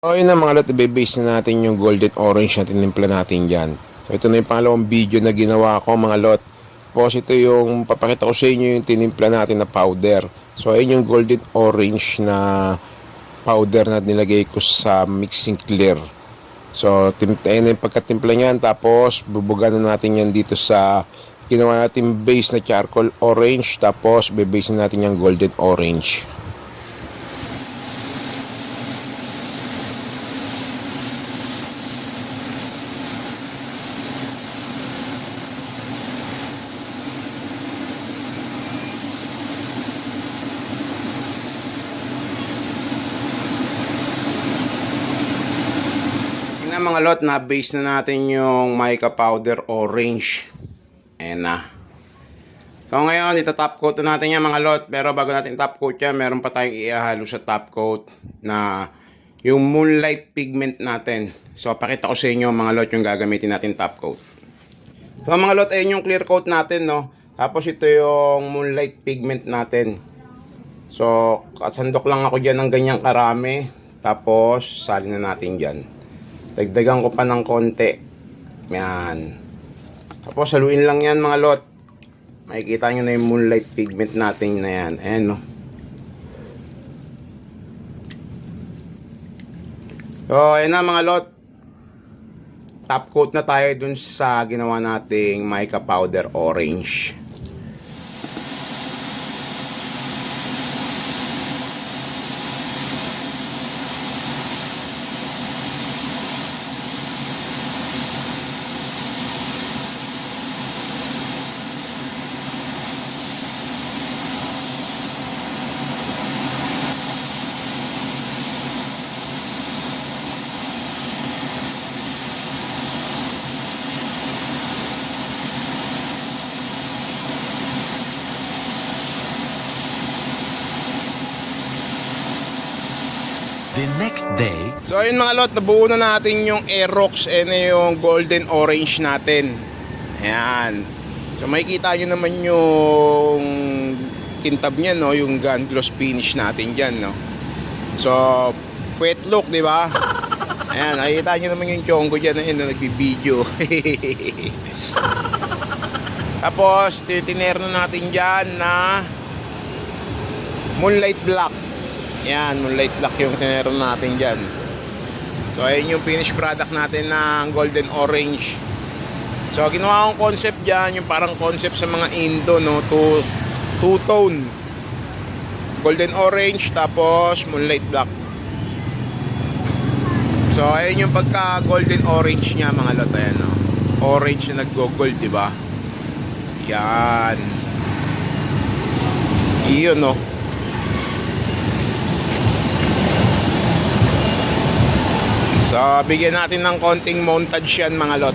So yun na mga lot, i-base na natin yung golden orange na tinimpla natin dyan. So ito na yung pangalawang video na ginawa ko mga lot. Tapos ito yung papakita ko sa inyo yung tinimpla natin na powder. So ayun yung golden orange na powder na nilagay ko sa mixing clear. So ayun na yung pagkatimpla nyan. Tapos bubugan na natin yan dito sa ginawa natin base na charcoal orange. Tapos bebase na natin yung golden orange. Mga lot, na base na natin yung mica powder orange. Ayan na. So ngayon, ita-top coat na natin yan mga lot. Pero bago natin top coat yan, meron pa tayong ihahalo sa top coat na yung moonlight pigment natin. So pakita ko sa inyo mga lot yung gagamitin natin top coat. So mga lot, ayun yung clear coat natin, no. Tapos ito yung moonlight pigment natin. So kasandok lang ako dyan ng ganyang karami. Tapos salin na natin dyan. Dagdagan ko pa ng konti. Yan. Tapos haluin lang yan mga lot. Makikita nyo na yung moonlight pigment natin na yan. Ayan, no. So ayan na mga lot. Top coat na tayo dun sa ginawa nating mica powder orange. The next day. So ayun mga lot, nabuo na natin yung Aerox and yung golden orange natin. Ayan. So makikita nyo naman yung kintab niya, no, yung gun gloss finish natin dyan, no. So wet look, di ba? Ayan, nakikita nyo naman yung chongo dyan na nagbibideo. Tapos titinerno natin dyan na moonlight black. Yan, moonlight black yung tinero natin dyan. So ayun yung finished product natin ng golden orange. So ginawa kong concept dyan, yung parang concept sa mga Indo, no, two-tone golden orange tapos moonlight black. So ayun yung pagka golden orange nya mga lot. Ayan, no? Orange na nag-gold, diba? Yan. Iyon, no. So bigyan natin ng konting montage yan mga lot.